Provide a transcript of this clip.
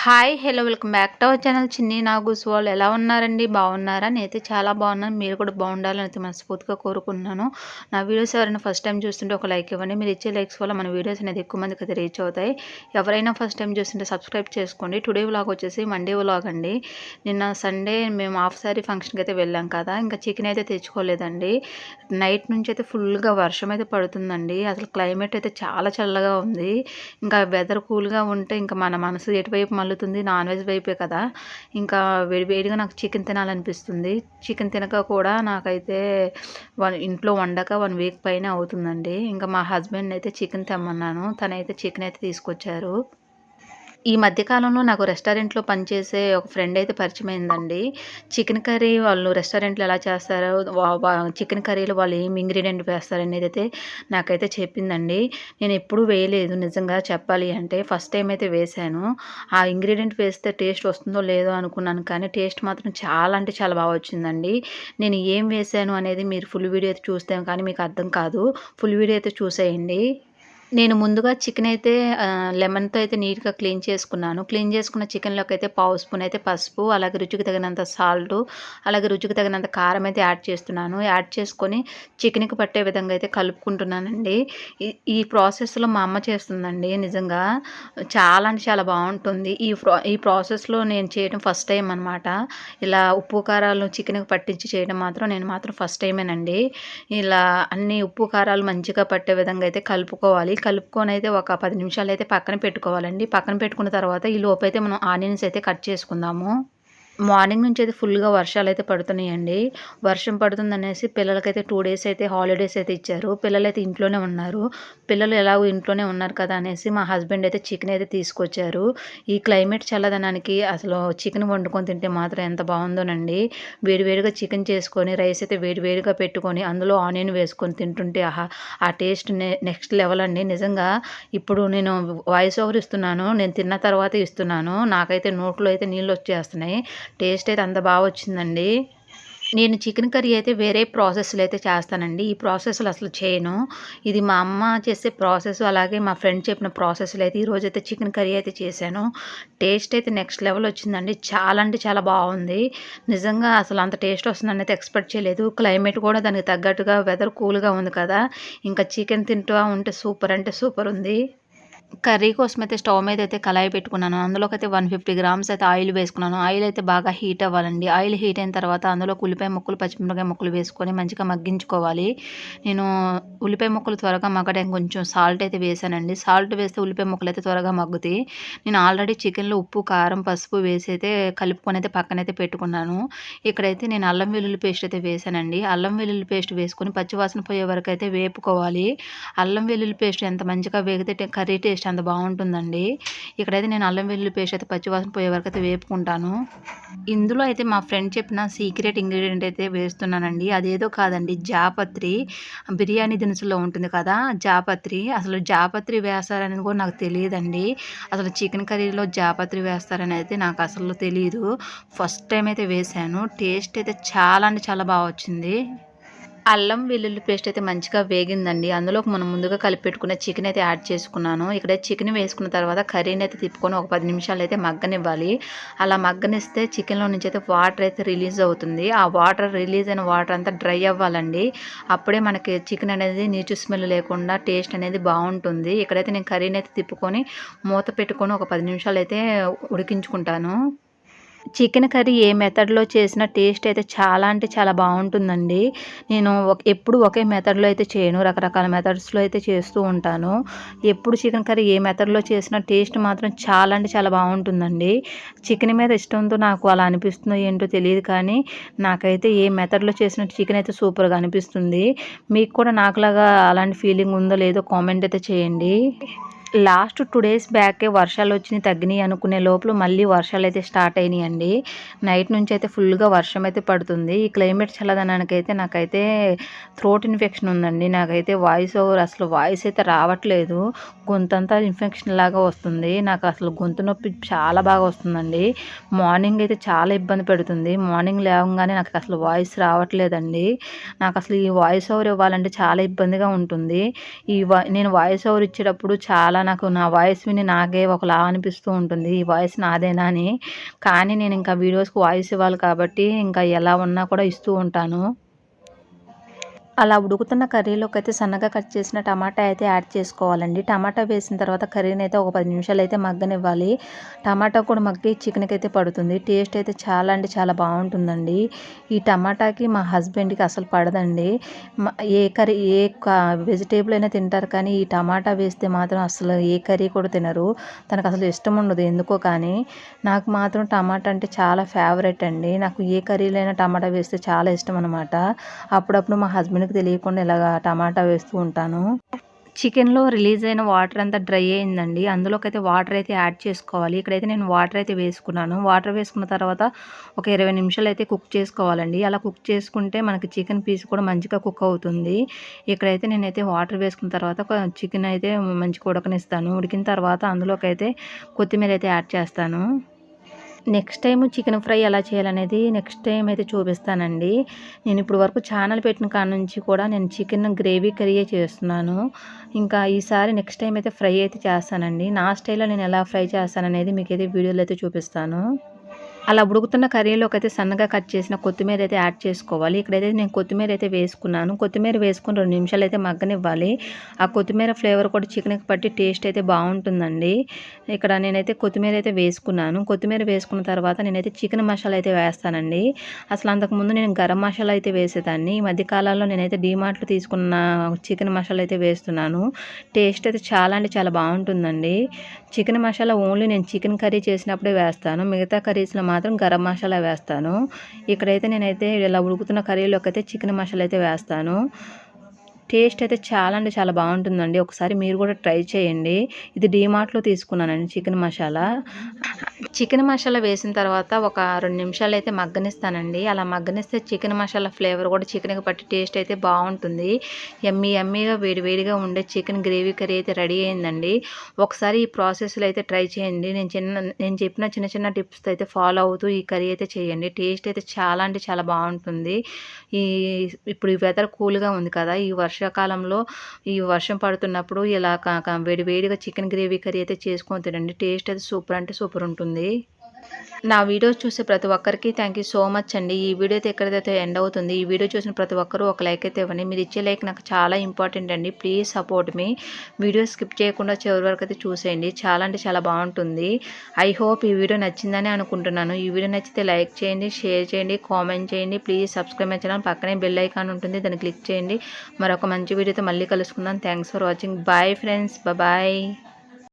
Hi! Hello! Welcome back to our channel చిన్ని నాగూస్ వాళ్ళు ఎలా ఉన్నారండి? బాగున్నారా? నేనైతే చాలా బాగున్నాను. మీరు కూడా బాగుండాలని అయితే మనస్ఫూర్తిగా కోరుకుంటున్నాను. నా వీడియోస్ ఎవరైనా ఫస్ట్ టైం చూస్తుంటే ఒక లైక్ ఇవ్వండి. మీరు ఇచ్చే లైక్స్ వల్ల మన వీడియోస్ అనేది ఎక్కువ మందికి అయితే రీచ్ అవుతాయి. ఎవరైనా ఫస్ట్ టైం చూస్తుంటే సబ్స్క్రైబ్ చేసుకోండి. టుడే వ్లాగ్ వచ్చేసి మండే వ్లాగ్ అండి. నిన్న సండే మేము హాఫ్ సారీ ఫంక్షన్కి అయితే వెళ్ళాం కదా, ఇంకా చికెన్ అయితే తెచ్చుకోలేదండి. నైట్ నుంచి అయితే ఫుల్గా వర్షం అయితే పడుతుందండి. అసలు క్లైమేట్ అయితే చాలా చల్లగా ఉంది. ఇంకా వెదర్ కూల్గా ఉంటే ఇంకా మన మనసు ఎటువైపు మల్లుతుంది, నాన్ వెజ్ వైపే కదా. ఇంకా వేడివేడిగా నాకు చికెన్ తినాలనిపిస్తుంది. చికెన్ తినక కూడా నాకైతే ఇంట్లో వండక 1 వీక్ పైన అవుతుందండి. ఇంకా మా హస్బెండ్ అయితే చికెన్ తెమ్మన్నాను, తనైతే చికెన్ అయితే తీసుకొచ్చారు. ఈ మధ్య కాలంలో నాకు రెస్టారెంట్‌లో పనిచేసే ఒక ఫ్రెండ్ అయితే పరిచయమైందండి. చికెన్ కర్రీ వాళ్ళు రెస్టారెంట్‌లో ఎలా చేస్తారో, వా వా చికెన్ కర్రీలో వాళ్ళు ఏం ఇంగ్రీడియంట్ వేస్తారనేదైతే నాకైతే చెప్పిందండి. నేనెప్పుడూ వేయలేదు నిజంగా చెప్పాలి అంటే. ఫస్ట్ టైమ్ అయితే వేశాను. ఆ ఇంగ్రీడియంట్ వేస్తే టేస్ట్ వస్తుందో లేదో అనుకున్నాను, కానీ టేస్ట్ మాత్రం చాలా అంటే చాలా బాగా వచ్చిందండి. నేను ఏం వేశాను అనేది మీరు ఫుల్ వీడియో అయితే చూస్తే కానీ మీకు అర్థం కాదు. ఫుల్ వీడియో అయితే చూసేయండి. నేను ముందుగా చికెన్ అయితే లెమన్‌తో అయితే నీట్‌గా క్లీన్ చేసుకున్నాను. క్లీన్ చేసుకున్న చికెన్‌లోకి అయితే పావు స్పూన్ అయితే పసుపు, అలాగే రుచికి తగినంత సాల్టు, అలాగే రుచికి తగినంత కారం అయితే యాడ్ చేస్తున్నాను. యాడ్ చేసుకొని చికెన్‌కి పట్టే విధంగా అయితే కలుపుకుంటున్నానండి. ఈ ఈ ప్రాసెస్‌లో మా అమ్మ చేస్తుందండి నిజంగా. చాలా అంటే చాలా బావుంటుంది. ఈ ప్రాసెస్‌లో నేను చేయడం ఫస్ట్ టైమ్ అనమాట. ఇలా ఉప్పు, కారాలు చికెన్‌కి పట్టించి చేయడం మాత్రం నేను మాత్రం ఫస్ట్ టైమేనండి. ఇలా అన్ని ఉప్పు, కారాలు మంచిగా పట్టే విధంగా అయితే కలుపుకోవాలి. కలుపుకొనైతే ఒక 10 నిమిషాలైతే పక్కన పెట్టుకోవాలండి. పక్కన పెట్టుకున్న తర్వాత ఈ లోపైతే మనం ఆనియన్స్ అయితే కట్ చేసుకుందాము. మార్నింగ్ నుంచి అయితే ఫుల్‌గా వర్షాలైతే పడుతున్నాయండి. వర్షం పడుతుందనేసి పిల్లలకైతే 2 డేస్ అయితే హాలిడేస్ అయితే ఇచ్చారు. పిల్లలైతే ఇంట్లోనే ఉన్నారు. పిల్లలు ఎలాగో ఇంట్లోనే ఉన్నారు కదా అనేసి మా హస్బెండ్ అయితే చికెన్ అయితే తీసుకొచ్చారు. ఈ క్లైమేట్ చల్లదనానికి అసలు చికెన్ వండుకొని తింటే మాత్రం ఎంత బావుందోనండి. వేడివేడిగా చికెన్ చేసుకొని రైస్ అయితే వేడివేడిగా పెట్టుకొని అందులో ఆనియన్ వేసుకొని తింటుంటే ఆహా! ఆ టేస్ట్ నెక్స్ట్ లెవెల్ అండి. నిజంగా ఇప్పుడు నేను వాయిస్ ఓవర్ ఇస్తున్నాను. నేను తిన్న తర్వాతే ఇస్తున్నాను. నాకైతే నోట్లో అయితే నీళ్ళొచ్చేస్తున్నాయి. టేస్ట్ అయితే అంత బాగా వచ్చిందండి. నేను చికెన్ కర్రీ అయితే వేరే ప్రాసెస్‌లో అయితే చేస్తానండి. ఈ ప్రాసెస్‌లో అసలు చేయను. ఇది మా అమ్మ చేసే ప్రాసెస్, అలాగే మా ఫ్రెండ్ చెప్పిన ప్రాసెస్‌లో అయితే ఈరోజైతే చికెన్ కర్రీ అయితే చేశాను. టేస్ట్ అయితే నెక్స్ట్ లెవెల్ వచ్చిందండి. చాలా అంటే చాలా బావుంది. నిజంగా అసలు అంత టేస్ట్ వస్తుందని అయితే ఎక్స్‌పెక్ట్ చేయలేదు. క్లైమేట్ కూడా దానికి తగ్గట్టుగా వెదర్ కూల్‌గా ఉంది కదా, ఇంకా చికెన్ తింటూ ఉంటే సూపర్ అంటే సూపర్ ఉంది. కర్రీ కోసమైతే స్టవ్ మీద అయితే కళాయి పెట్టుకున్నాను. అందులోకైతే 150 గ్రామ్స్ అయితే ఆయిల్ వేసుకున్నాను. ఆయిల్ అయితే బాగా హీట్ అవ్వాలండి. ఆయిల్ హీట్ అయిన తర్వాత అందులోకి ఉల్లిపాయ ముక్కలు, పచ్చిమిరపకాయ ముక్కలు వేసుకొని మంచిగా మగ్గించుకోవాలి. నేను ఉల్లిపాయ ముక్కలు త్వరగా మగ్గడానికి కొంచెం సాల్ట్ అయితే వేసానండి. సాల్ట్ వేస్తే ఉల్లిపాయ ముక్కలు అయితే త్వరగా మగ్గుతాయి. నేను ఆల్రెడీ చికెన్‌లో ఉప్పు, కారం, పసుపు వేసి అయితే కలుపుకొని అయితే పక్కనైతే పెట్టుకున్నాను. ఇక్కడైతే నేను అల్లం వెల్లుల్లి పేస్ట్ అయితే వేసానండి. అల్లం వెల్లుల్లి పేస్ట్ వేసుకొని పచ్చివాసన పోయే వరకు అయితే వేపుకోవాలి. అల్లం వెల్లుల్లి పేస్ట్ ఎంత మంచిగా వేగితే కర్రీ టేస్ట్ అంత బావుంటుందండి. ఇక్కడైతే నేను అల్లం వెల్లుల్లి పేస్ట్ అయితే పచ్చివాసన పోయే వరకు అయితే వేపుకుంటాను. ఇందులో అయితే మా ఫ్రెండ్ చెప్పిన సీక్రెట్ ఇంగ్రీడియంట్ అయితే వేస్తున్నానండి. అదేదో కాదండి, జాపత్రి. బిర్యానీ దినుసుల్లో ఉంటుంది కదా జాపత్రి. అసలు జాపత్రి వేస్తారని కూడా నాకు తెలియదండి. అసలు చికెన్ కర్రీలో జాపత్రి వేస్తారని అయితే నాకు అసలు తెలీదు. ఫస్ట్ టైం అయితే వేశాను. టేస్ట్ అయితే చాలా అంటే చాలా బా వచ్చింది. అల్లం వెల్లుల్లి పేస్ట్ అయితే మంచిగా వేగిందండి. అందులోకి మనం ముందుగా కలిపి పెట్టుకున్న చికెన్ అయితే యాడ్ చేసుకున్నాను. ఇక్కడ చికెన్ వేసుకున్న తర్వాత కర్రీని అయితే తిప్పుకొని ఒక 10 నిమిషాలు అయితే మగ్గనివ్వాలి. అలా మగ్గనిస్తే చికెన్‌లో నుంచి అయితే వాటర్ అయితే రిలీజ్ అవుతుంది. ఆ వాటర్ రిలీజ్ అయిన వాటర్ అంతా డ్రై అవ్వాలండి. అప్పుడే మనకి చికెన్ అనేది నీచు స్మెల్ లేకుండా టేస్ట్ అనేది బావుంటుంది. ఇక్కడైతే నేను కర్రీని అయితే తిప్పుకొని మూత పెట్టుకొని ఒక 10 నిమిషాలు అయితే ఉడికించుకుంటాను. చికెన్ కర్రీ ఏ మెథడ్‌లో చేసినా టేస్ట్ అయితే చాలా అంటే చాలా బావుంటుందండి. నేను ఎప్పుడు ఒకే మెథడ్‌లో అయితే చేయను. రకరకాల మెథడ్స్‌లో అయితే చేస్తూ ఉంటాను. ఎప్పుడు చికెన్ కర్రీ ఏ మెథడ్‌లో చేసినా టేస్ట్ మాత్రం చాలా అంటే చాలా బావుంటుందండి. చికెన్ మీద ఇష్టంతో నాకు అలా అనిపిస్తుందో ఏంటో తెలీదు కానీ, నాకైతే ఏ మెథడ్‌లో చేసిన చికెన్ అయితే సూపర్‌గా అనిపిస్తుంది. మీకు కూడా నాకులాగా అలాంటి ఫీలింగ్ ఉందో లేదో కామెంట్ అయితే చేయండి. లాస్ట్ 2 డేస్ బ్యాకే వర్షాలొచ్చినియి తగ్గినియి అనుకునే లోపల మళ్ళీ వర్షాలైతే స్టార్ట్ అయినియండి. నైట్ నుంచి అయితే ఫుల్‌గా వర్షం అయితే పడుతుంది. ఈ క్లైమేట్ చల్లదనానికైతే నాకైతే థ్రోట్ ఇన్ఫెక్షన్ ఉందండి. నాకైతే వాయిస్ ఓవర్ అసలు వాయిస్ అయితే రావట్లేదు. గొంతంతా ఇన్ఫెక్షన్ లాగా వస్తుంది. నాకు అసలు గొంతు నొప్పి చాలా బాగా వస్తుందండి. మార్నింగ్ అయితే చాలా ఇబ్బంది పెడుతుంది. మార్నింగ్ లేవంగానే నాకు అసలు వాయిస్ రావట్లేదండి. నాకసలు ఈ వాయిస్ ఓవర్ ఇవ్వాలంటే చాలా ఇబ్బందిగా ఉంటుంది. నేను వాయిస్ ఓవర్ ఇచ్చేటప్పుడు చాలా నాకు నా వాయిస్ విని నాకే ఒకలా అనిపిస్తూ ఉంటుంది. ఈ వాయిస్ నాదేనా అని. కానీ నేను ఇంకా వీడియోస్‌కి వాయిస్ ఇవ్వాలి కాబట్టి ఇంకా ఎలా ఉన్నా కూడా ఇస్తూ ఉంటాను. అలా ఉడుకుతున్న కర్రీలోకైతే సన్నగా కట్ చేసిన టమాటా అయితే యాడ్ చేసుకోవాలండి. టమాటా వేసిన తర్వాత కర్రీనైతే ఒక 10 నిమిషాలైతే మగ్గనివ్వాలి. టమాటా కూడా మగ్గి చికెన్‌కైతే పడుతుంది. టేస్ట్ అయితే చాలా అంటే చాలా బావుంటుందండి. ఈ టమాటాకి మా హస్బెండ్‌కి అసలు పడదండి. మ ఏ కర్రీ ఏ క వెజిటబుల్ అయినా తింటారు కానీ ఈ టమాటా వేస్తే మాత్రం అసలు ఏ కర్రీ కూడా తినరు. తనకసలు ఇష్టం ఉండదు ఎందుకో కానీ. నాకు మాత్రం టమాటా అంటే చాలా ఫేవరెట్ అండి. నాకు ఏ కర్రీలో అయినా టమాటా వేస్తే చాలా ఇష్టం అనమాట. అప్పుడప్పుడు మా హస్బెండ్‌కి తెలియకుండా ఇలాగా టమాటా వేస్తూ ఉంటాను. చికెన్‌లో రిలీజ్ అయిన వాటర్ అంతా డ్రై అయిందండి. అందులోకైతే వాటర్ అయితే యాడ్ చేసుకోవాలి. ఇక్కడైతే నేను వాటర్ అయితే వేసుకున్నాను. వాటర్ వేసుకున్న తర్వాత ఒక 20 నిమిషాలు అయితే కుక్ చేసుకోవాలండి. అలా కుక్ చేసుకుంటే మనకి చికెన్ పీస్ కూడా మంచిగా కుక్ అవుతుంది. ఇక్కడైతే నేనైతే వాటర్ వేసుకున్న తర్వాత చికెన్ అయితే మంచిగా ఉడకనిస్తాను. ఉడికిన తర్వాత అందులోకైతే కొత్తిమీర అయితే యాడ్ చేస్తాను. నెక్స్ట్ టైము చికెన్ ఫ్రై ఎలా చేయాలనేది నెక్స్ట్ టైం అయితే చూపిస్తానండి. నేను ఇప్పుడు వరకు ఛానల్ పెట్టిన కాడ నుంచి కూడా నేను చికెన్ గ్రేవీ కర్రీయే చేస్తున్నాను. ఇంకా ఈసారి నెక్స్ట్ టైం అయితే ఫ్రై అయితే చేస్తానండి. నా స్టైల్‌లో నేను ఎలా ఫ్రై చేస్తాననేది మీకైతే వీడియోలో అయితే చూపిస్తాను. అలా ఉడుకుతున్న కర్రీలోకైతే సన్నగా కట్ చేసిన కొత్తిమీర అయితే యాడ్ చేసుకోవాలి. ఇక్కడైతే నేను కొత్తిమీర అయితే వేసుకున్నాను. కొత్తిమీర వేసుకొని 2 నిమిషాలైతే మగ్గనివ్వాలి. ఆ కొత్తిమీర ఫ్లేవర్ కూడా చికెన్‌కి పట్టి టేస్ట్ అయితే బావుంటుందండి. ఇక్కడ నేనైతే కొత్తిమీర అయితే వేసుకున్నాను. కొత్తిమీర వేసుకున్న తర్వాత నేనైతే చికెన్ మసాలా అయితే వేస్తానండి. అసలు అంతకుముందు నేను గరం మసాలా అయితే వేసేదాన్ని. ఈ మధ్య కాలాల్లో నేనైతే డీమార్ట్‌లో తీసుకున్న చికెన్ మసాలా అయితే వేస్తున్నాను. టేస్ట్ అయితే చాలా అంటే చాలా బావుంటుందండి. చికెన్ మసాలా ఓన్లీ నేను చికెన్ కర్రీ చేసినప్పుడే వేస్తాను. మిగతా కర్రీస్‌లో మాత్రం గరం మసాలా వేస్తాను. ఇక్కడైతే నేనైతే ఇలా ఉడుకుతున్న కర్రీలోకైతే చికెన్ మసాలా అయితే వేస్తాను. టేస్ట్ అయితే చాలా అంటే చాలా బావుంటుందండి. ఒకసారి మీరు కూడా ట్రై చేయండి. ఇది డీమార్ట్‌లో తీసుకున్నానండి చికెన్ మసాలా. చికెన్ మసాలా వేసిన తర్వాత ఒక 2 నిమిషాలైతే మగ్గనిస్తానండి. అలా మగ్గనిస్తే చికెన్ మసాలా ఫ్లేవర్ కూడా చికెన్‌కి పట్టి టేస్ట్ అయితే బావుంటుంది. యమ్మీ యమ్మీగా వేడి వేడిగా ఉండే చికెన్ గ్రేవీ కర్రీ అయితే రెడీ అయిందండి. ఒకసారి ఈ ప్రాసెస్‌లో అయితే ట్రై చేయండి. నేను చెప్పిన చిన్న చిన్న టిప్స్‌తో అయితే ఫాలో అవుతూ ఈ కర్రీ అయితే చేయండి. టేస్ట్ అయితే చాలా అంటే చాలా బావుంటుంది. ఈ ఇప్పుడు ఈ వెదర్ కూల్‌గా ఉంది కదా! ఈ వర్షాకాలంలో ఈ వర్షం పడుతున్నప్పుడు ఇలా వేడి వేడిగా చికెన్ గ్రేవీ కర్రీ అయితే చేసుకొని తినండి. టేస్ట్ అయితే సూపర్ అంటే సూపర్ ఉంటుంది. నా వీడియోస్ చూసే ప్రతి ఒక్కరికి థ్యాంక్ యూ సో మచ్ అండి. ఈ వీడియో అయితే ఎక్కడిదైతే ఎండ్ అవుతుంది. ఈ వీడియో చూసిన ప్రతి ఒక్కరు ఒక లైక్ అయితే ఇవ్వండి. మీరు ఇచ్చే లైక్ నాకు చాలా ఇంపార్టెంట్ అండి. Please support me. Video skip చేయకుండా చివరి వరకు అయితే చూసేయండి. చాలా అంటే చాలా బావుంటుంది. ఐ హోప్ ఈ వీడియో నచ్చిందని అనుకుంటున్నాను. ఈ వీడియో నచ్చితే లైక్ చేయండి, షేర్ చేయండి, కామెంట్ చేయండి. Please subscribe my channel. పక్కనే బెల్ ఐకాన్ ఉంటుంది. దాన్ని క్లిక్ చేయండి. మరొక మంచి వీడియోతో మళ్ళీ కలుసుకుందాం. Thanks for watching. Bye friends. Bye.